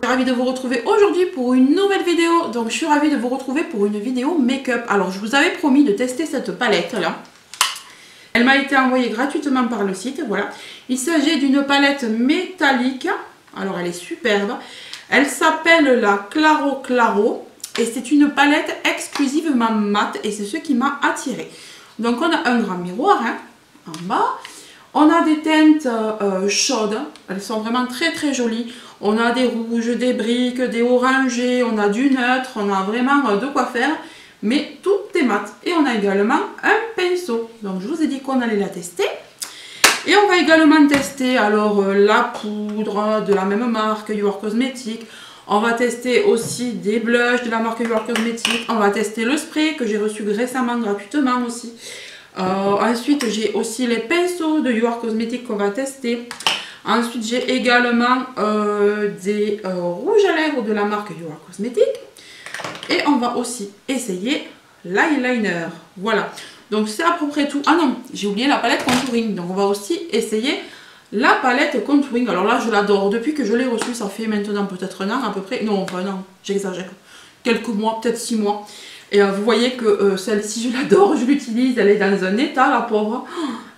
ravie de vous retrouver aujourd'hui pour une nouvelle vidéo. Donc je suis ravie de vous retrouver pour une vidéo make-up. Alors je vous avais promis de tester cette palette là. Elle m'a été envoyée gratuitement par le site, voilà. Il s'agit d'une palette métallique. Alors elle est superbe. Elle s'appelle la Claro Claro. Et c'est une palette exclusivement mat. Et c'est ce qui m'a attirée. Donc on a un grand miroir hein, en bas. On a des teintes chaudes. Elles sont vraiment très très jolies. On a des rouges, des briques, des orangés. On a du neutre. On a vraiment de quoi faire. Mais tout est mat. Et on a également un pinceau. Donc je vous ai dit qu'on allait la tester. Et on va également tester alors la poudre de la même marque, You Are Cosmetics. On va tester aussi des blushs de la marque You Are Cosmetics. On va tester le spray que j'ai reçu récemment gratuitement aussi. Ensuite j'ai aussi les pinceaux de You Are Cosmetics qu'on va tester. Ensuite j'ai également des rouges à lèvres de la marque You Are Cosmetics. Et on va aussi essayer l'eyeliner. Voilà. Donc c'est à peu près tout. Ah non, j'ai oublié la palette contouring. Donc on va aussi essayer la palette contouring. Alors là je l'adore. Depuis que je l'ai reçue, ça fait maintenant peut-être un an à peu près. Non, enfin non, j'exagère. Quelques mois, peut-être 6 mois. Et vous voyez que celle-ci, je l'adore, je l'utilise. Elle est dans un état, la pauvre.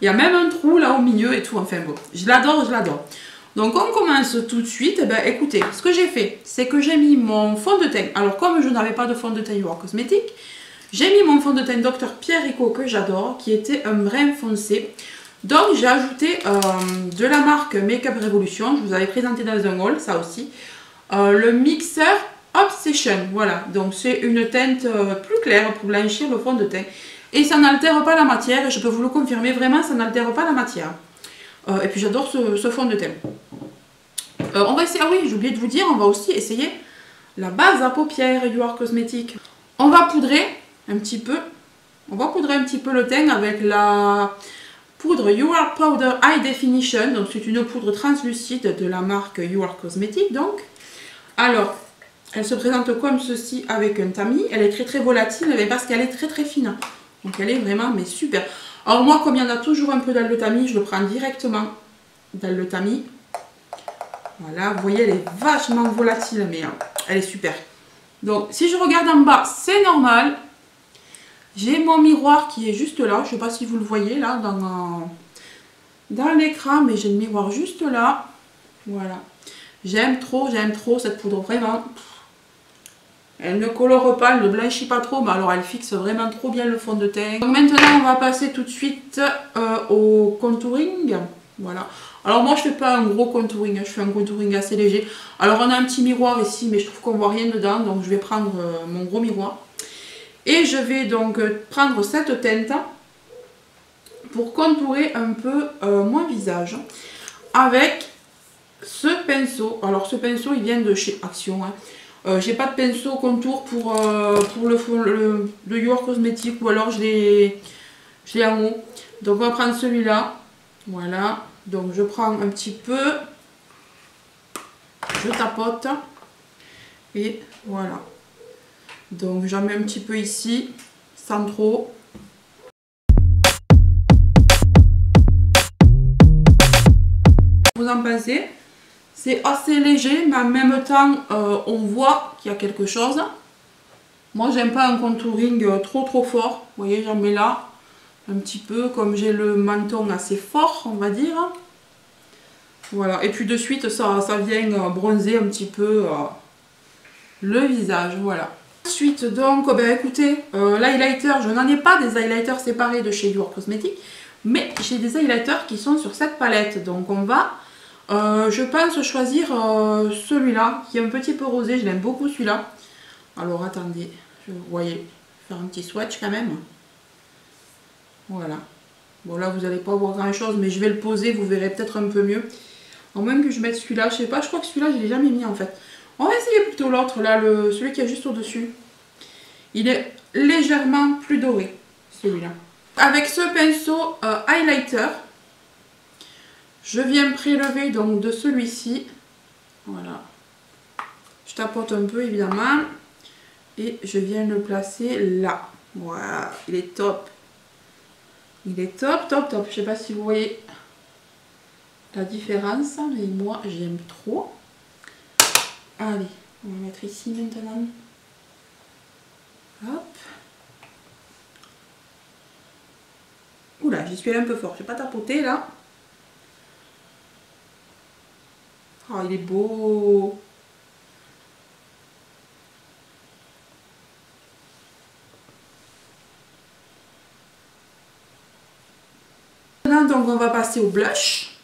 Il y a même un trou là au milieu et tout. Enfin bon, je l'adore, je l'adore. Donc on commence tout de suite. Eh ben, écoutez, ce que j'ai fait, c'est que j'ai mis mon fond de teint. Alors comme je n'avais pas de fond de teint You Are Cosmetics, j'ai mis mon fond de teint Dr Pierrico que j'adore, qui était un brun foncé. Donc j'ai ajouté de la marque Makeup Revolution, je vous avais présenté dans un haul, ça aussi. Le mixeur Obsession, voilà. Donc c'est une teinte plus claire pour blanchir le fond de teint. Et ça n'altère pas la matière, et je peux vous le confirmer, vraiment ça n'altère pas la matière. Et puis j'adore ce fond de teint. On va essayer, ah oui, j'ai oublié de vous dire, on va aussi essayer la base à paupières You Are Cosmetics. On va poudrer un petit peu, le teint avec la poudre You Are Powder High Definition. Donc c'est une poudre translucide de la marque You Are Cosmetics. Donc, alors, elle se présente comme ceci avec un tamis. Elle est très très volatile, mais parce qu'elle est très très fine. Donc elle est vraiment mais super. Alors moi, comme il y en a toujours un peu dans le tamis, je le prends directement dans le tamis. Voilà, vous voyez, elle est vachement volatile, mais elle est super. Donc, si je regarde en bas, c'est normal. J'ai mon miroir qui est juste là. Je ne sais pas si vous le voyez là dans l'écran, mais j'ai le miroir juste là. Voilà. J'aime trop cette poudre, vraiment. Elle ne colore pas, elle ne blanchit pas trop, mais alors elle fixe vraiment trop bien le fond de teint. Donc maintenant, on va passer tout de suite au contouring. Voilà. Alors moi, je ne fais pas un gros contouring, je fais un contouring assez léger. Alors on a un petit miroir ici, mais je trouve qu'on ne voit rien dedans, donc je vais prendre mon gros miroir. Et je vais donc prendre cette teinte pour contourer un peu mon visage avec ce pinceau. Alors ce pinceau, il vient de chez Action, hein. J'ai pas de pinceau contour pour le You Are Cosmetics, ou alors je l'ai en haut. Donc on va prendre celui-là. Voilà. Donc je prends un petit peu, je tapote et voilà. Donc j'en mets un petit peu ici, sans trop. Vous en pensez? C'est assez léger, mais en même temps, on voit qu'il y a quelque chose. Moi, j'aime pas un contouring trop fort. Vous voyez, j'en mets là, un petit peu, comme j'ai le menton assez fort, on va dire. Voilà, et puis de suite, ça vient bronzer un petit peu le visage, voilà. Ensuite, donc, ben, écoutez, l'highlighter, je n'en ai pas des highlighters séparés de chez You Are Cosmetics, mais j'ai des highlighters qui sont sur cette palette. Donc on va, je pense, choisir celui-là, qui est un petit peu rosé, je l'aime beaucoup celui-là. Alors attendez, vous voyez, faire un petit swatch quand même. Voilà. Bon là, vous n'allez pas voir grand-chose, mais je vais le poser, vous verrez peut-être un peu mieux. À moins que je mette celui-là, je sais pas, je crois que celui-là, je ne l'ai jamais mis en fait. On va essayer plutôt l'autre, là, celui qui est juste au-dessus. Il est légèrement plus doré, celui-là. Avec ce pinceau highlighter, je viens prélever donc de celui-ci. Voilà. Je tapote un peu, évidemment. Et je viens le placer là. Voilà, il est top. Il est top. Je ne sais pas si vous voyez la différence, mais moi, j'aime trop. Allez, on va mettre ici maintenant. Hop. Oula, j'y suis allée un peu fort, je vais pas tapoter là. Oh, il est beau. Maintenant, donc on va passer au blush.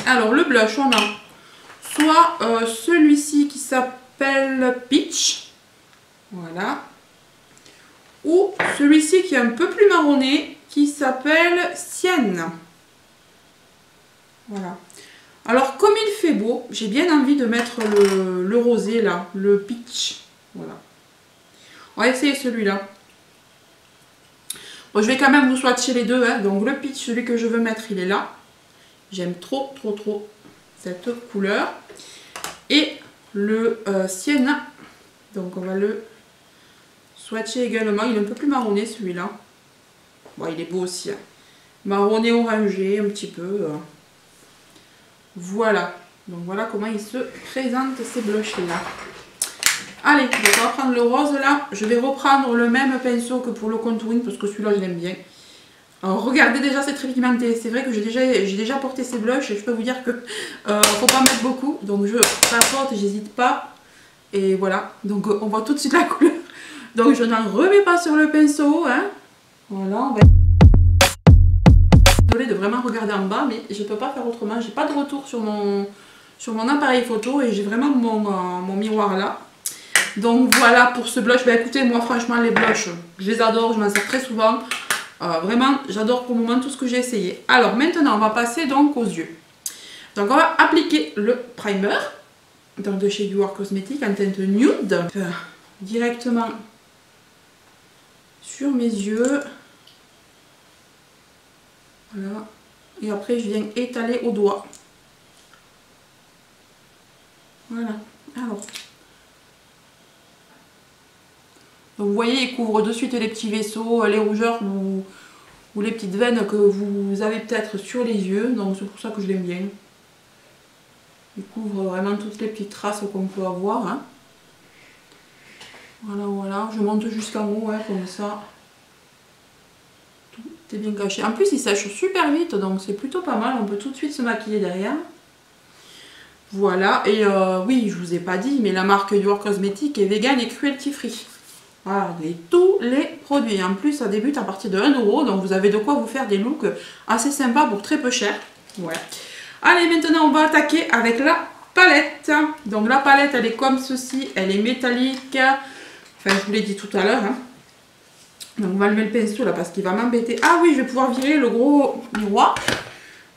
Alors le blush, on a soit celui-ci qui s'appelle Peach. Voilà. Ou celui-ci qui est un peu plus marronné, qui s'appelle Sienne. Voilà. Alors comme il fait beau, j'ai bien envie de mettre le rosé là, le peach. Voilà. On va essayer celui-là. Bon, je vais quand même vous swatcher les deux. Hein. Donc le peach, celui que je veux mettre, il est là. J'aime trop cette couleur. Et le sienne. Donc on va le swatcher également. Il est un peu plus marronné celui-là. Bon, il est beau aussi. Hein. Marronné orangé un petit peu. Voilà. Donc voilà comment il se présente ces blushs là. Allez, donc on va prendre le rose là. Je vais reprendre le même pinceau que pour le contouring parce que celui-là je l'aime bien. Alors regardez déjà, c'est très pigmenté. C'est vrai que j'ai déjà porté ces blushs et je peux vous dire que faut pas mettre beaucoup. Donc je tapote, j'hésite pas. Et voilà. Donc on voit tout de suite la couleur. Donc je n'en remets pas sur le pinceau. Hein. Voilà, on va... Désolée de vraiment regarder en bas, mais je peux pas faire autrement. J'ai pas de retour sur mon appareil photo et j'ai vraiment mon miroir là. Donc voilà pour ce blush. Bah écoutez, moi franchement les blushs, je les adore, je m'en sers très souvent. Vraiment, j'adore pour le moment tout ce que j'ai essayé. Alors maintenant, on va passer donc aux yeux. Donc on va appliquer le primer. Donc de chez You Are Cosmetics en teinte nude. Directement sur mes yeux. Voilà. Et après, je viens étaler au doigt. Voilà. Alors. Donc vous voyez, il couvre de suite les petits vaisseaux, les rougeurs ou les petites veines que vous avez peut-être sur les yeux. Donc c'est pour ça que je l'aime bien. Il couvre vraiment toutes les petites traces qu'on peut avoir. Hein. Voilà, voilà. Je monte jusqu'en haut, hein, comme ça. Tout est bien caché. En plus, il sèche super vite, donc c'est plutôt pas mal. On peut tout de suite se maquiller derrière. Voilà. Et oui, je vous ai pas dit, mais la marque You Are Cosmetics est vegan et cruelty free. Voilà, et tous les produits. En plus, ça débute à partir de 1 €. Donc, vous avez de quoi vous faire des looks assez sympas pour très peu cher. Voilà. Allez, maintenant, on va attaquer avec la palette. Donc, la palette, elle est comme ceci. Elle est métallique. Enfin, je vous l'ai dit tout à l'heure. Hein. Donc, on va lever le pinceau là parce qu'il va m'embêter. Ah oui, je vais pouvoir virer le gros miroir.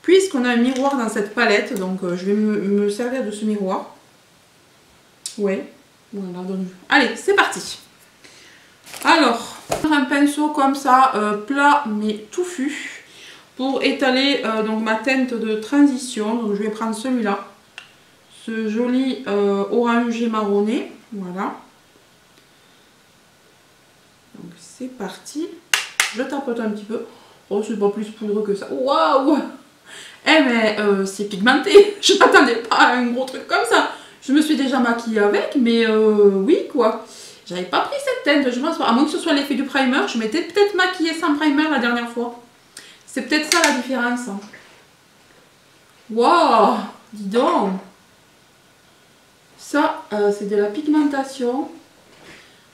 Puisqu'on a un miroir dans cette palette. Donc, je vais me servir de ce miroir. Ouais. Voilà, donc... Allez, c'est parti. Alors, un pinceau comme ça, plat mais touffu, pour étaler donc ma teinte de transition. Donc je vais prendre celui-là, ce joli orangé marronné, voilà. Donc c'est parti. Je tapote un petit peu. Oh, c'est pas plus poudreux que ça. Waouh! Eh mais c'est pigmenté. Je m'attendais pas à un gros truc comme ça. Je me suis déjà maquillée avec, mais oui quoi. J'avais pas pris cette teinte, je pense, à moins que ce soit l'effet du primer. Je m'étais peut-être maquillée sans primer la dernière fois. C'est peut-être ça la différence. Waouh, dis donc. Ça, c'est de la pigmentation.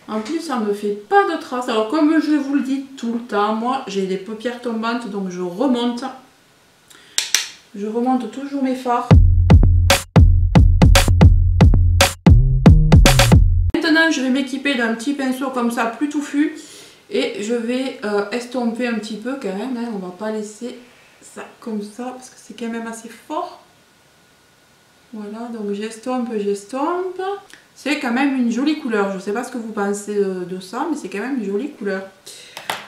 En plus, ça ne me fait pas de traces. Alors, comme je vous le dis tout le temps, moi, j'ai des paupières tombantes, donc je remonte. Je remonte toujours mes fards. Maintenant, je vais m'équiper d'un petit pinceau comme ça, plus touffu. Et je vais estomper un petit peu quand même. Hein. On va pas laisser ça comme ça, parce que c'est quand même assez fort. Voilà, donc j'estompe, j'estompe. C'est quand même une jolie couleur. Je ne sais pas ce que vous pensez de ça, mais c'est quand même une jolie couleur.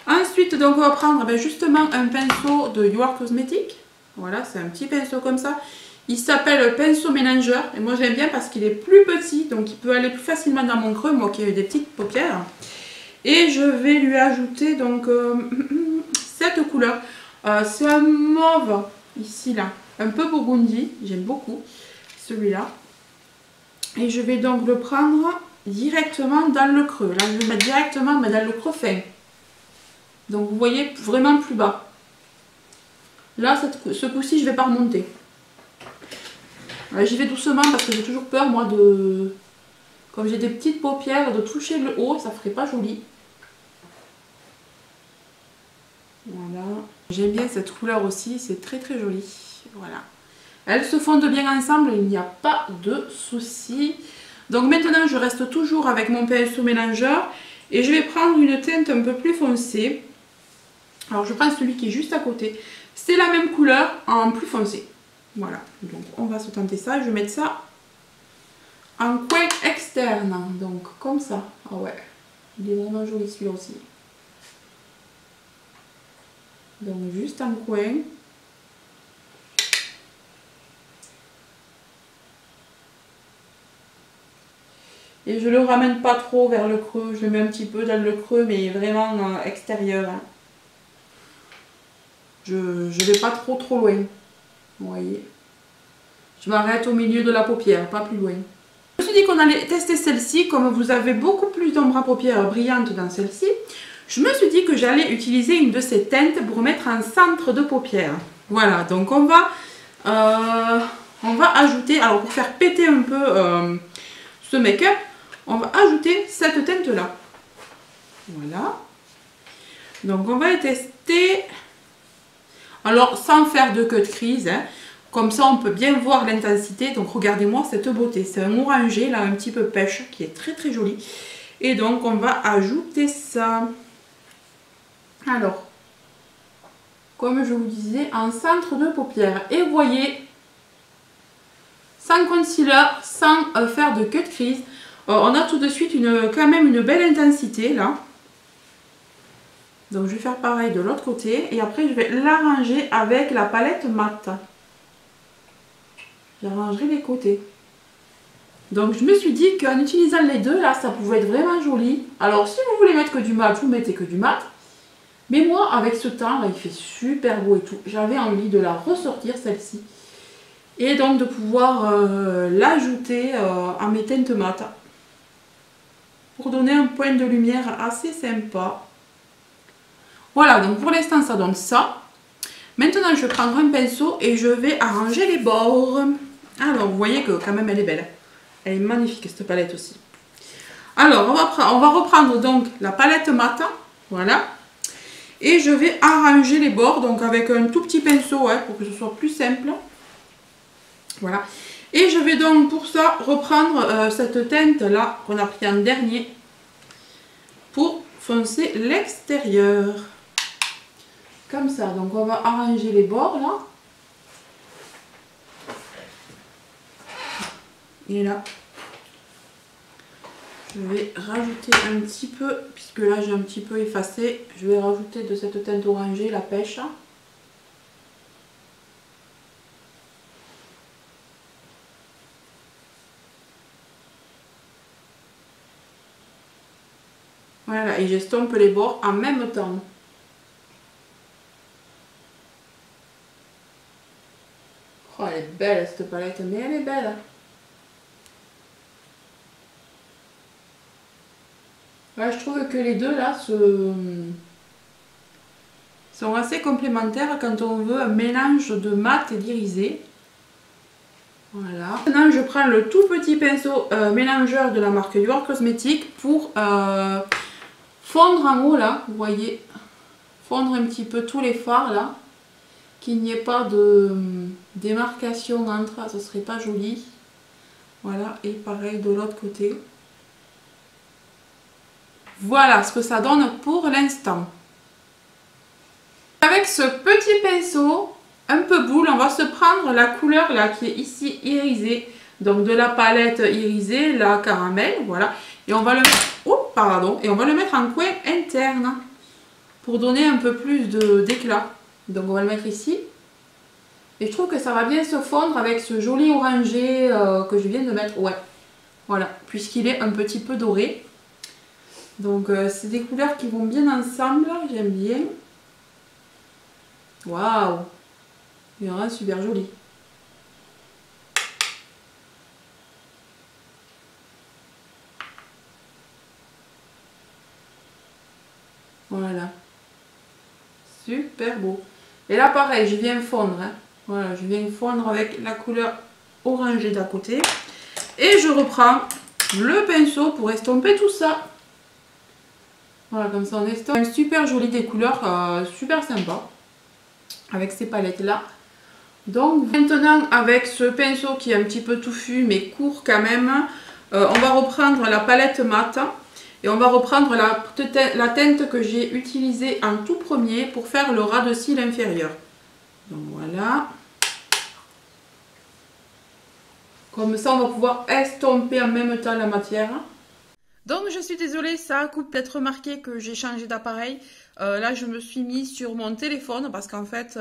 Ensuite, donc on va prendre justement un pinceau de You Are Cosmetics. Voilà, c'est un petit pinceau comme ça. Il s'appelle pinceau mélangeur et moi j'aime bien parce qu'il est plus petit, donc il peut aller plus facilement dans mon creux, moi qui ai des petites paupières. Et je vais lui ajouter donc cette couleur. C'est un mauve ici là, un peu burgundy, j'aime beaucoup celui-là. Et je vais donc le prendre directement dans le creux. Là, je vais le mettre directement mais dans le creux fin. Donc, vous voyez, vraiment plus bas. Là, ce coup-ci, je ne vais pas remonter. J'y vais doucement parce que j'ai toujours peur, moi, de... Comme j'ai des petites paupières, de toucher le haut, ça ferait pas joli. Voilà. J'aime bien cette couleur aussi, c'est très très joli. Voilà. Elles se fondent bien ensemble, il n'y a pas de souci. Donc maintenant, je reste toujours avec mon pinceau mélangeur et je vais prendre une teinte un peu plus foncée. Alors, je prends celui qui est juste à côté. C'est la même couleur en plus foncé. Voilà. Donc, on va se tenter ça. Je vais mettre ça en coin externe. Donc, comme ça. Ah ouais. Il est vraiment joli celui-là aussi. Donc, juste en coin. Et je le ramène pas trop vers le creux. Je le mets un petit peu dans le creux, mais vraiment extérieur. Hein. Je vais pas trop loin. Vous voyez. Je m'arrête au milieu de la paupière, pas plus loin. Je me suis dit qu'on allait tester celle-ci. Comme vous avez beaucoup plus d'ombre à paupières brillante dans celle-ci, je me suis dit que j'allais utiliser une de ces teintes pour mettre en centre de paupière. Voilà, donc on va ajouter, alors pour faire péter un peu ce make-up, on va ajouter cette teinte-là. Voilà. Donc on va les tester. Alors sans faire de cut crease, hein. Comme ça, on peut bien voir l'intensité. Donc, regardez-moi cette beauté. C'est un orangé, là, un petit peu pêche, qui est très, très joli. Et donc, on va ajouter ça. Alors, comme je vous disais, en centre de paupière. Et vous voyez, sans concealer, sans faire de cut crease, on a tout de suite quand même une belle intensité, là. Donc, je vais faire pareil de l'autre côté. Et après, je vais l'arranger avec la palette mat. J'arrangerai les côtés. Donc je me suis dit qu'en utilisant les deux là, ça pouvait être vraiment joli. Alors si vous voulez mettre que du mat, vous mettez que du mat. Mais moi avec ce teint là, il fait super beau et tout. J'avais envie de la ressortir celle-ci. Et donc de pouvoir l'ajouter à mes teintes mat. Pour donner un point de lumière assez sympa. Voilà, donc pour l'instant ça donne ça. Maintenant je vais prendre un pinceau et je vais arranger les bords. Alors, vous voyez que quand même elle est belle. Elle est magnifique cette palette aussi. Alors, on va reprendre donc la palette mat. Voilà. Et je vais arranger les bords donc avec un tout petit pinceau hein, pour que ce soit plus simple. Voilà. Et je vais donc pour ça reprendre cette teinte là qu'on a pris en dernier pour foncer l'extérieur. Comme ça. Donc, on va arranger les bords là. Et là, je vais rajouter un petit peu, puisque là j'ai un petit peu effacé, je vais rajouter de cette teinte orangée, la pêche. Voilà, et j'estompe les bords en même temps. Oh, elle est belle cette palette, mais elle est belle. Ouais, je trouve que les deux là sont assez complémentaires quand on veut un mélange de mat et d'irisé. Voilà. Maintenant, je prends le tout petit pinceau mélangeur de la marque Your Cosmetics pour fondre en haut là, vous voyez, fondre un petit peu tous les fards là, qu'il n'y ait pas de démarcation entre, ce serait pas joli. Voilà, et pareil de l'autre côté. Voilà ce que ça donne pour l'instant. Avec ce petit pinceau, un peu boule, on va se prendre la couleur là qui est ici irisée. Donc de la palette irisée, la caramel, voilà. Et on va le mettre, oh, pardon, et on va le mettre en coin interne pour donner un peu plus d'éclat. Donc on va le mettre ici. Et je trouve que ça va bien se fondre avec ce joli orangé que je viens de mettre. Ouais, voilà, puisqu'il est un petit peu doré. Donc c'est des couleurs qui vont bien ensemble, j'aime bien. Waouh, il y aura super joli. Voilà. Super beau. Et là, pareil, je viens fondre. Hein. Voilà, je viens fondre avec la couleur orangée d'à côté. Et je reprends le pinceau pour estomper tout ça. Voilà, comme ça on estompe. Super joli, des couleurs super sympa. Avec ces palettes-là. Donc maintenant, avec ce pinceau qui est un petit peu touffu, mais court quand même, on va reprendre la palette mat. Et on va reprendre la teinte que j'ai utilisée en tout premier pour faire le ras de cils inférieur. Donc voilà. Comme ça, on va pouvoir estomper en même temps la matière. Donc je suis désolée, ça a peut-être remarqué que j'ai changé d'appareil. Là, je me suis mis sur mon téléphone parce qu'en fait,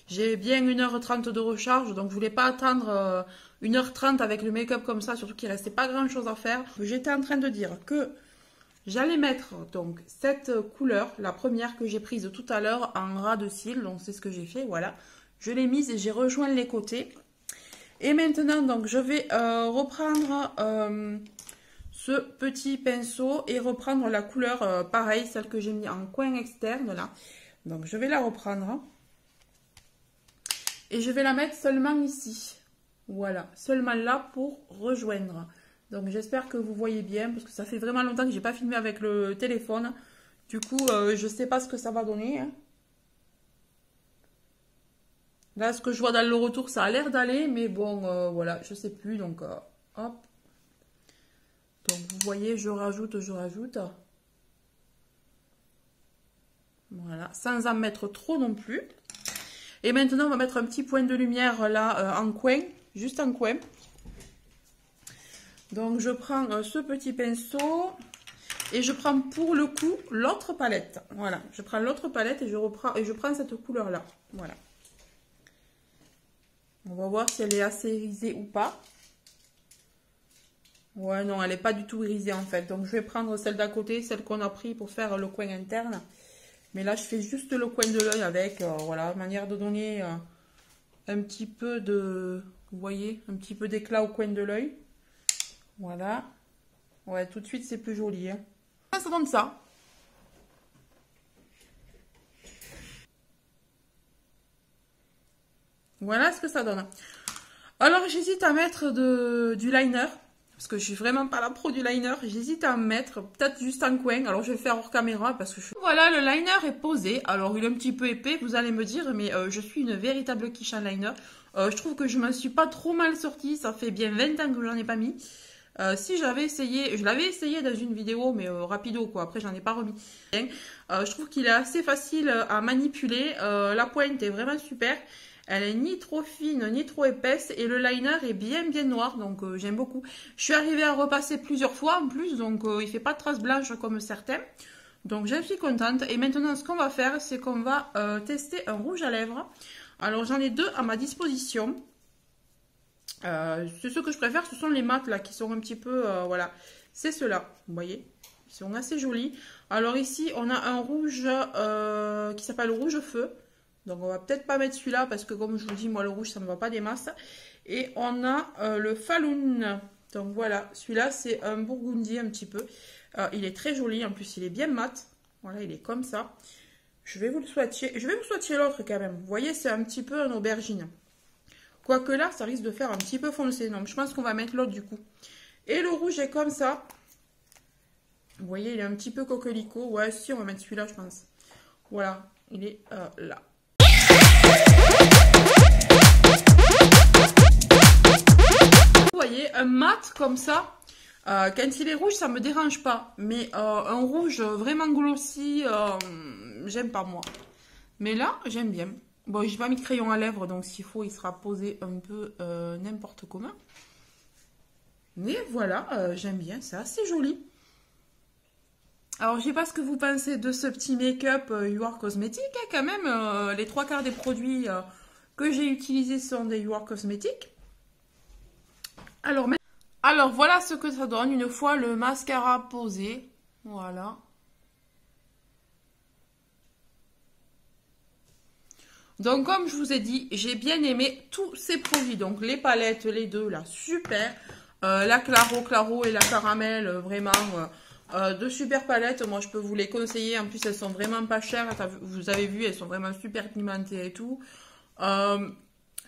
j'ai bien 1h30 de recharge. Donc je voulais pas attendre 1h30 avec le make-up comme ça, surtout qu'il restait pas grand-chose à faire. J'étais en train de dire que j'allais mettre donc cette couleur, la première que j'ai prise tout à l'heure en ras de cils. Donc c'est ce que j'ai fait, voilà. Je l'ai mise et j'ai rejoint les côtés. Et maintenant, donc je vais reprendre ce petit pinceau et reprendre la couleur pareil, celle que j'ai mis en coin externe là. Donc je vais la reprendre. Et je vais la mettre seulement ici. Voilà, seulement là pour rejoindre. Donc j'espère que vous voyez bien, parce que ça fait vraiment longtemps que j'ai pas filmé avec le téléphone. Du coup, je sais pas ce que ça va donner. Hein. Là, ce que je vois dans le retour, ça a l'air d'aller, mais bon, voilà, je sais plus. Donc, hop. Donc, vous voyez, je rajoute. Voilà, sans en mettre trop non plus. Et maintenant, on va mettre un petit point de lumière là, en coin, juste en coin. Donc, je prends ce petit pinceau et je prends pour le coup l'autre palette. Voilà, je prends l'autre palette et je prends cette couleur-là. Voilà. On va voir si elle est assez irisée ou pas. Ouais, non, elle n'est pas du tout irisée en fait. Donc, je vais prendre celle d'à côté, celle qu'on a pris pour faire le coin interne. Mais là, je fais juste le coin de l'œil avec, voilà, manière de donner un petit peu de, vous voyez, un petit peu d'éclat au coin de l'œil. Voilà. Ouais, tout de suite, c'est plus joli. Hein. Ça donne ça. Voilà ce que ça donne. Alors, j'hésite à mettre du liner. Parce que je suis vraiment pas la pro du liner. J'hésite à en mettre, peut-être juste en coin. Alors, je vais faire hors caméra parce que Voilà, le liner est posé. Alors, il est un petit peu épais, vous allez me dire. Mais je suis une véritable quiche en liner. Je trouve que je m'en suis pas trop mal sortie. Ça fait bien 20 ans que j'en ai pas mis. Si j'avais essayé, je l'avais essayé dans une vidéo, mais rapido quoi, après j'en ai pas remis. Je trouve qu'il est assez facile à manipuler, la pointe est vraiment super, elle est ni trop fine ni trop épaisse et le liner est bien noir, donc j'aime beaucoup. Je suis arrivée à repasser plusieurs fois en plus, donc il fait pas de traces blanches comme certains, donc j'en suis contente. Et maintenant ce qu'on va faire, c'est qu'on va tester un rouge à lèvres. Alors j'en ai deux à ma disposition. C'est ce que je préfère, ce sont les mats là qui sont un petit peu, voilà, c'est ceux-là, vous voyez, ils sont assez jolis. Alors ici on a un rouge qui s'appelle rouge feu, donc on va peut-être pas mettre celui-là parce que comme je vous dis, moi le rouge ça me va pas des masses. Et on a le Falloon, donc voilà, celui-là c'est un burgundy un petit peu, il est très joli, en plus il est bien mat, voilà, il est comme ça. Je vais vous le swatcher, je vais vous swatcher l'autre quand même, vous voyez c'est un petit peu un aubergine. Quoique là, ça risque de faire un petit peu foncé. Donc, je pense qu'on va mettre l'autre du coup. Et le rouge est comme ça. Vous voyez, il est un petit peu coquelicot. Ouais, si, on va mettre celui-là, je pense. Voilà, il est là. Vous voyez, un mat comme ça. Quand il est rouge, ça me dérange pas. Mais un rouge vraiment glossy, j'aime pas moi. Mais là, j'aime bien. Bon, j'ai pas mis de crayon à lèvres, donc s'il faut, il sera posé un peu n'importe comment. Mais voilà, j'aime bien, c'est assez joli. Alors, je sais pas ce que vous pensez de ce petit make-up You Are Cosmetics, hein, quand même. Les 3/4 des produits que j'ai utilisés sont des You Are Cosmetics. Alors, voilà ce que ça donne une fois le mascara posé. Voilà. Donc, comme je vous ai dit, j'ai bien aimé tous ces produits. Donc, les palettes, les deux, là, super. La Claro et la Caramel, vraiment, Deux super palettes, moi je peux vous les conseiller. En plus, elles sont vraiment pas chères. Vous avez vu, elles sont vraiment super pimentées et tout.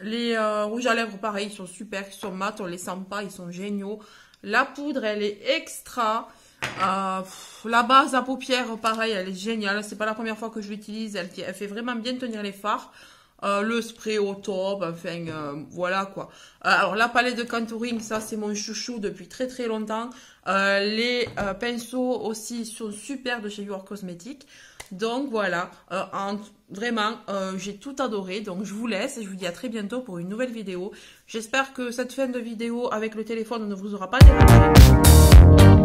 Les rouges à lèvres, pareil, ils sont super, ils sont mat, on les sent pas, ils sont géniaux. La poudre, elle est extra. La base à paupières, pareil, elle est géniale. C'est pas la première fois que je l'utilise. Elle fait vraiment bien tenir les fards. Le spray au top, enfin voilà quoi. Alors la palette de contouring, ça c'est mon chouchou depuis très très longtemps. Les pinceaux aussi sont super de chez Your Cosmetics. Donc voilà, vraiment j'ai tout adoré. Donc je vous laisse et je vous dis à très bientôt pour une nouvelle vidéo. J'espère que cette fin de vidéo avec le téléphone ne vous aura pas dérangé.